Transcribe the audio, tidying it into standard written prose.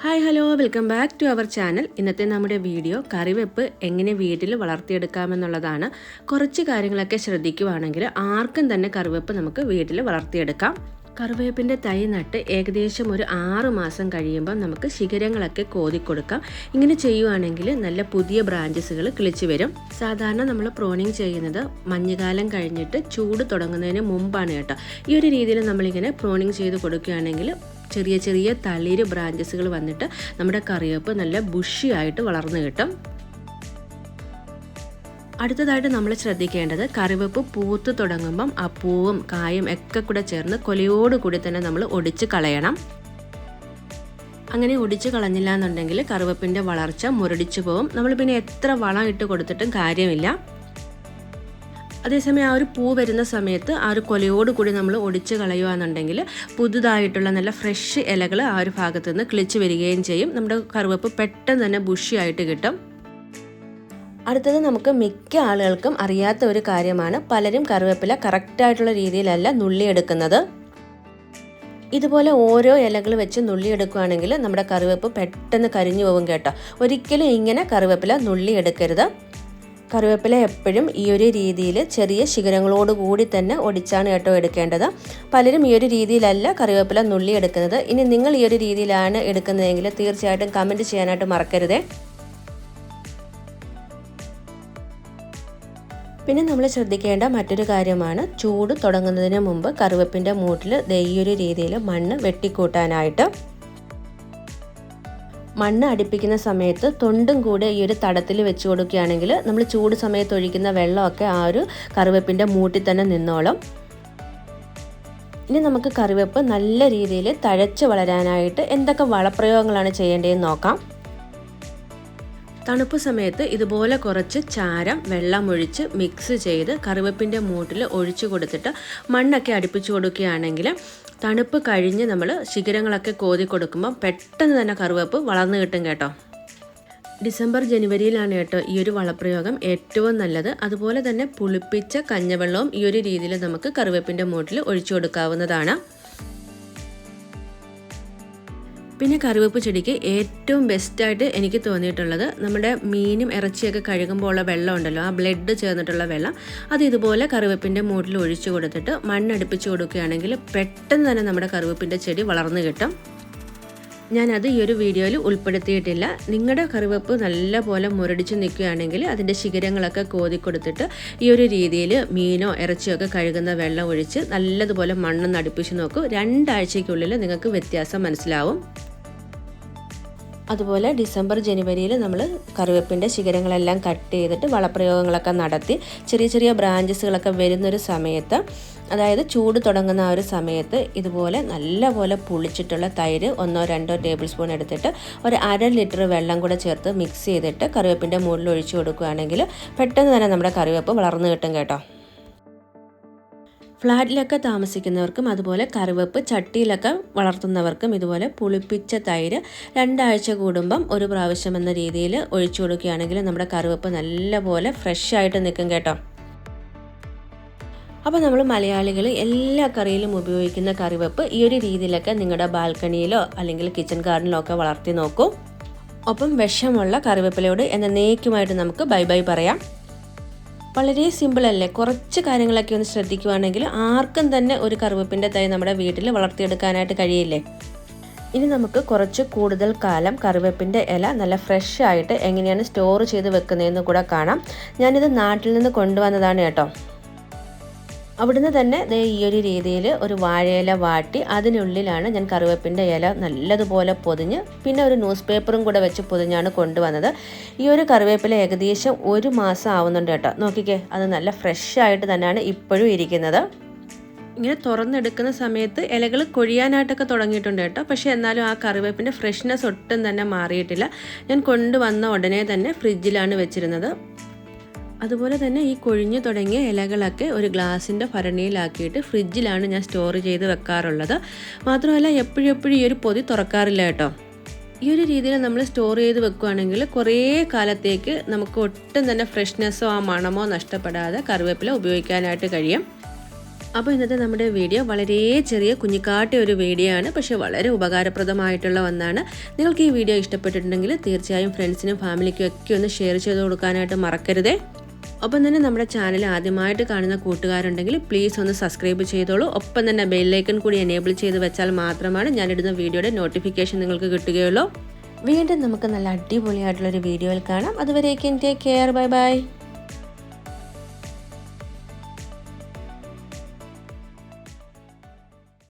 Hi hello welcome back to അവർ channel. ഇന്നത്തെ നമ്മുടെ വീഡിയോ കറിവേപ്പ് എങ്ങനെ വീട്ടിൽ വളർത്തിയെടുക്കാമെന്നുള്ളതാണ്. കുറച്ച് കാര്യങ്ങളൊക്കെ ശ്രദ്ധിക്കുവാണെങ്കിൽ ആർക്കും തന്നെ കറിവേപ്പ് നമുക്ക് വീട്ടിൽ വളർത്തിയെടുക്കാം. കറിവേപ്പിൻ്റെ തൈ നട്ട് ഏകദേശം ഒരു 6 മാസം കഴിയുമ്പോൾ നമുക്ക് ശിഖരങ്ങളൊക്കെ കോതിക്കൊടുക്കാം. ഇങ്ങനെ ചെയ്യുവാണെങ്കിൽ നല്ല പുതിയ ബ്രാഞ്ചസുകൾ കിളിച്ചു വരും. സാധാരണ നമ്മൾ പ്രോണിങ് ചെയ്യുന്നത് മഞ്ഞുകാലം കഴിഞ്ഞിട്ട് ചൂട് തുടങ്ങുന്നതിന് മുമ്പാണ് കേട്ടോ. ഈ ഒരു രീതിയിൽ നമ്മളിങ്ങനെ പ്രോണിങ് ചെയ്ത് കൊടുക്കുകയാണെങ്കിൽ ചെറിയ ചെറിയ തളിര് ബ്രാഞ്ചസുകൾ വന്നിട്ട് നമ്മുടെ കറിവേപ്പ് നല്ല ബുഷിയായിട്ട് വളർന്നു കിട്ടും. അടുത്തതായിട്ട് നമ്മൾ ശ്രദ്ധിക്കേണ്ടത് കറിവേപ്പ് പൂത്ത് തുടങ്ങുമ്പം ആ പൂവും കായും ഒക്കെ കൂടെ ചേർന്ന് കൊലയോടുകൂടി തന്നെ നമ്മൾ ഒടിച്ച് കളയണം. അങ്ങനെ ഒടിച്ച് കളഞ്ഞില്ല എന്നുണ്ടെങ്കിൽ കറിവേപ്പിൻ്റെ വളർച്ച മുരടിച്ചു പോകും. നമ്മൾ പിന്നെ എത്ര വളം ഇട്ട് കൊടുത്തിട്ടും കാര്യമില്ല. അതേസമയം ആ ഒരു പൂ വരുന്ന സമയത്ത് ആ ഒരു കൊലയോടുകൂടി നമ്മൾ ഒടിച്ച് കളയുകയാണെന്നുണ്ടെങ്കിൽ പുതുതായിട്ടുള്ള നല്ല ഫ്രഷ് ഇലകൾ ആ ഒരു ഭാഗത്ത് നിന്ന് കിളിച്ച് വരികയും ചെയ്യും. നമ്മുടെ കറിവേപ്പ് പെട്ടെന്ന് തന്നെ ബുഷിയായിട്ട് കിട്ടും. അടുത്തത് നമുക്ക് മിക്ക ആളുകൾക്കും അറിയാത്ത ഒരു കാര്യമാണ്, പലരും കറിവേപ്പില കറക്റ്റായിട്ടുള്ള രീതിയിലല്ല നുള്ളിയെടുക്കുന്നത്. ഇതുപോലെ ഓരോ ഇലകൾ വെച്ച് നുള്ളിയെടുക്കുകയാണെങ്കിൽ നമ്മുടെ കറിവേപ്പ് പെട്ടെന്ന് കരിഞ്ഞു പോകും കേട്ടോ. ഒരിക്കലും ഇങ്ങനെ കറിവേപ്പില നുള്ളിയെടുക്കരുത്. കറിവേപ്പില എപ്പോഴും ഈ ഒരു രീതിയിൽ ചെറിയ ശിഖരങ്ങളോട് കൂടി തന്നെ ഒടിച്ചാണ് കേട്ടോ എടുക്കേണ്ടത്. പലരും ഈ ഒരു രീതിയിലല്ല കറിവേപ്പില നുള്ളിയെടുക്കുന്നത്. ഇനി നിങ്ങൾ ഈ ഒരു രീതിയിലാണ് എടുക്കുന്നതെങ്കിൽ തീർച്ചയായിട്ടും കമൻറ്റ് ചെയ്യാനായിട്ട് മറക്കരുതേ. പിന്നെ നമ്മൾ ശ്രദ്ധിക്കേണ്ട മറ്റൊരു കാര്യമാണ്, ചൂട് തുടങ്ങുന്നതിന് മുമ്പ് കറിവേപ്പിൻ്റെ മൂട്ടിൽ ഈ ഒരു രീതിയിൽ മണ്ണ് വെട്ടിക്കൂട്ടാനായിട്ട്. മണ്ണ് അടുപ്പിക്കുന്ന സമയത്ത് തൊണ്ടും കൂടെ ഈ ഒരു തടത്തിൽ വെച്ച് കൊടുക്കുകയാണെങ്കിൽ നമ്മൾ ചൂട് സമയത്ത് ഒഴിക്കുന്ന വെള്ളമൊക്കെ ആ ഒരു കറിവേപ്പിൻ്റെ മൂട്ടിൽ തന്നെ നിന്നോളും. ഇനി നമുക്ക് കറിവേപ്പ് നല്ല രീതിയിൽ തഴച്ച് വളരാനായിട്ട് എന്തൊക്കെ വളപ്രയോഗങ്ങളാണ് ചെയ്യേണ്ടതെന്ന് നോക്കാം. തണുപ്പ് സമയത്ത് ഇതുപോലെ കുറച്ച് ചാരം വെള്ളമൊഴിച്ച് മിക്സ് ചെയ്ത് കറിവേപ്പിൻ്റെ മൂട്ടിൽ ഒഴിച്ചു കൊടുത്തിട്ട് മണ്ണൊക്കെ അടുപ്പിച്ച് കൊടുക്കുകയാണെങ്കിൽ തണുപ്പ് കഴിഞ്ഞ് നമ്മൾ ശിഖരങ്ങളൊക്കെ കോതി കൊടുക്കുമ്പോൾ പെട്ടെന്ന് തന്നെ കറിവേപ്പ് വളർന്നു കിട്ടും കേട്ടോ. ഡിസംബർ ജനുവരിയിലാണ് കേട്ടോ ഈ ഒരു വളപ്രയോഗം ഏറ്റവും നല്ലത്. അതുപോലെ തന്നെ പുളിപ്പിച്ച കഞ്ഞവെള്ളവും ഈ ഒരു രീതിയിൽ നമുക്ക് കറിവേപ്പിൻ്റെ മൂട്ടിൽ ഒഴിച്ചു കൊടുക്കാവുന്നതാണ്. പിന്നെ കറിവേപ്പ് ചെടിക്ക് ഏറ്റവും ബെസ്റ്റായിട്ട് എനിക്ക് തോന്നിയിട്ടുള്ളത് നമ്മുടെ മീനും ഇറച്ചിയൊക്കെ കഴുകുമ്പോൾ ഉള്ള വെള്ളം ഉണ്ടല്ലോ, ആ ബ്ലഡ് ചേർന്നിട്ടുള്ള വെള്ളം, അത് ഇതുപോലെ കറിവേപ്പിൻ്റെ മൂട്ടിൽ ഒഴിച്ചു കൊടുത്തിട്ട് മണ്ണടുപ്പിച്ച് കൊടുക്കുകയാണെങ്കിൽ പെട്ടെന്ന് തന്നെ നമ്മുടെ കറിവേപ്പിൻ്റെ ചെടി വളർന്നു കിട്ടും. ഞാനത് ഈ ഒരു വീഡിയോയിൽ ഉൾപ്പെടുത്തിയിട്ടില്ല. നിങ്ങളുടെ കറിവേപ്പ് നല്ല പോലെ മുരടിച്ച് നിൽക്കുകയാണെങ്കിൽ അതിൻ്റെ ശിഖരങ്ങളൊക്കെ കോതി കൊടുത്തിട്ട് ഈ ഒരു രീതിയിൽ മീനോ ഇറച്ചിയോ ഒക്കെ കഴുകുന്ന വെള്ളം ഒഴിച്ച് നല്ലതുപോലെ മണ്ണൊന്ന് അടുപ്പിച്ച് നോക്കൂ. 2 ആഴ്ചയ്ക്കുള്ളിൽ നിങ്ങൾക്ക് വ്യത്യാസം മനസ്സിലാവും. അതുപോലെ ഡിസംബർ ജനുവരിയിൽ നമ്മൾ കറിവേപ്പിൻ്റെ ശിഖരങ്ങളെല്ലാം കട്ട് ചെയ്തിട്ട് വളപ്രയോഗങ്ങളൊക്കെ നടത്തി ചെറിയ ചെറിയ ബ്രാഞ്ചസുകളൊക്കെ വരുന്നൊരു സമയത്ത്, അതായത് ചൂട് തുടങ്ങുന്ന ആ ഒരു സമയത്ത് ഇതുപോലെ നല്ലപോലെ പുളിച്ചിട്ടുള്ള തൈര് 1-2 ടേബിൾ സ്പൂൺ എടുത്തിട്ട് ഒരു 1/2 ലിറ്റർ വെള്ളം കൂടെ ചേർത്ത് മിക്സ് ചെയ്തിട്ട് കറിവേപ്പിൻ്റെ മുകളിൽ ഒഴിച്ചു കൊടുക്കുകയാണെങ്കിൽ പെട്ടെന്ന് തന്നെ നമ്മുടെ കറിവേപ്പ് വളർന്നു കിട്ടും കേട്ടോ. ഫ്ലാറ്റിലൊക്കെ താമസിക്കുന്നവർക്കും അതുപോലെ കറിവേപ്പ് ചട്ടിയിലൊക്കെ വളർത്തുന്നവർക്കും ഇതുപോലെ പുളിപ്പിച്ച തൈര് 2 ആഴ്ച കൂടുമ്പം ഒരു പ്രാവശ്യം എന്ന രീതിയിൽ ഒഴിച്ചു കൊടുക്കുകയാണെങ്കിൽ നമ്മുടെ കറിവേപ്പ് നല്ലപോലെ ഫ്രഷ് ആയിട്ട് നിൽക്കും കേട്ടോ. അപ്പോൾ നമ്മൾ മലയാളികൾ എല്ലാ കറിയിലും ഉപയോഗിക്കുന്ന കറിവേപ്പ് ഈ ഒരു രീതിയിലൊക്കെ നിങ്ങളുടെ ബാൽക്കണിയിലോ അല്ലെങ്കിൽ കിച്ചൺ ഗാർഡനിലോ ഒക്കെ വളർത്തി നോക്കൂ. ഒപ്പം വിഷമുള്ള കറിവേപ്പിലയോട് എന്നേക്കുമായിട്ട് നമുക്ക് ബൈ ബൈ പറയാം. വളരെ സിമ്പിളല്ലേ? കുറച്ച് കാര്യങ്ങളൊക്കെ ഒന്ന് ശ്രദ്ധിക്കുവാണെങ്കിൽ ആർക്കും തന്നെ ഒരു കറിവേപ്പിൻ്റെ തൈ നമ്മുടെ വീട്ടിൽ വളർത്തിയെടുക്കാനായിട്ട് കഴിയില്ലേ. ഇനി നമുക്ക് കുറച്ച് കൂടുതൽ കാലം കറിവേപ്പിൻ്റെ ഇല നല്ല ഫ്രഷ് ആയിട്ട് എങ്ങനെയാണ് സ്റ്റോർ ചെയ്ത് വെക്കുന്നതെന്ന് കൂടെ കാണാം. ഞാനിത് നാട്ടിൽ നിന്ന് കൊണ്ടുവന്നതാണ് കേട്ടോ. അവിടുന്ന് തന്നെ ഈ ഒരു രീതിയിൽ ഒരു വാഴയില വാട്ടി അതിനുള്ളിലാണ് ഞാൻ കറിവേപ്പിൻ്റെ ഇല നല്ലതുപോലെ പൊതിഞ്ഞ് പിന്നെ ഒരു ന്യൂസ് പേപ്പറും കൂടെ വെച്ച് പൊതിഞ്ഞാണ് കൊണ്ടുവന്നത്. ഈ ഒരു കറിവേപ്പില ഏകദേശം 1 മാസം ആവുന്നുണ്ട് കേട്ടോ. നോക്കിക്കേ, അത് നല്ല ഫ്രഷ് ആയിട്ട് തന്നെയാണ് ഇപ്പോഴും ഇരിക്കുന്നത്. ഇങ്ങനെ തുറന്നെടുക്കുന്ന സമയത്ത് ഇലകൾ കൊഴിയാനായിട്ടൊക്കെ തുടങ്ങിയിട്ടുണ്ട് കേട്ടോ. പക്ഷേ എന്നാലും ആ കറിവേപ്പിൻ്റെ ഫ്രഷ്നെസ് ഒട്ടും തന്നെ മാറിയിട്ടില്ല. ഞാൻ കൊണ്ടുവന്ന ഉടനെ തന്നെ ഫ്രിഡ്ജിലാണ് വെച്ചിരുന്നത്. അതുപോലെ തന്നെ ഈ കൊഴിഞ്ഞു തുടങ്ങിയ ഇലകളൊക്കെ ഒരു ഗ്ലാസിൻ്റെ ഭരണിയിലാക്കിയിട്ട് ഫ്രിഡ്ജിലാണ് ഞാൻ സ്റ്റോർ ചെയ്ത് വെക്കാറുള്ളത്. മാത്രമല്ല എപ്പോഴും ഈ ഒരു പൊതി തുറക്കാറില്ല കേട്ടോ. ഈ ഒരു രീതിയിൽ നമ്മൾ സ്റ്റോർ ചെയ്ത് വെക്കുകയാണെങ്കിൽ കുറേ കാലത്തേക്ക് നമുക്ക് ഒട്ടും തന്നെ ഫ്രഷ്നെസ്സോ ആ മണമോ നഷ്ടപ്പെടാതെ കറിവേപ്പില ഉപയോഗിക്കാനായിട്ട് കഴിയും. അപ്പോൾ ഇന്നത്തെ നമ്മുടെ വീഡിയോ വളരെ ചെറിയ കുഞ്ഞിക്കാട്ടിയ ഒരു വീഡിയോ ആണ്, പക്ഷേ വളരെ ഉപകാരപ്രദമായിട്ടുള്ള ഒന്നാണ്. നിങ്ങൾക്ക് ഈ വീഡിയോ ഇഷ്ടപ്പെട്ടിട്ടുണ്ടെങ്കിൽ തീർച്ചയായും ഫ്രണ്ട്സിനും ഫാമിലിക്കും ഒക്കെ ഒന്ന് ഷെയർ ചെയ്ത് കൊടുക്കാനായിട്ട് മറക്കരുതേ. ഒപ്പം തന്നെ നമ്മുടെ ചാനൽ ആദ്യമായിട്ട് കാണുന്ന കൂട്ടുകാരുണ്ടെങ്കിൽ പ്ലീസ് ഒന്ന് സബ്സ്ക്രൈബ് ചെയ്തോളൂ. ഒപ്പം തന്നെ ബെല്ലൈക്കൺ കൂടി എനേബിൾ ചെയ്ത് വെച്ചാൽ മാത്രമാണ് ഞാനിടുന്ന വീഡിയോയുടെ നോട്ടിഫിക്കേഷൻ നിങ്ങൾക്ക് കിട്ടുകയുള്ളൂ. വീണ്ടും നമുക്ക് നല്ല അടിപൊളിയായിട്ടുള്ളൊരു വീഡിയോയിൽ കാണാം. അതുവരേക്കും ടേക്ക് കെയർ. Bye bye.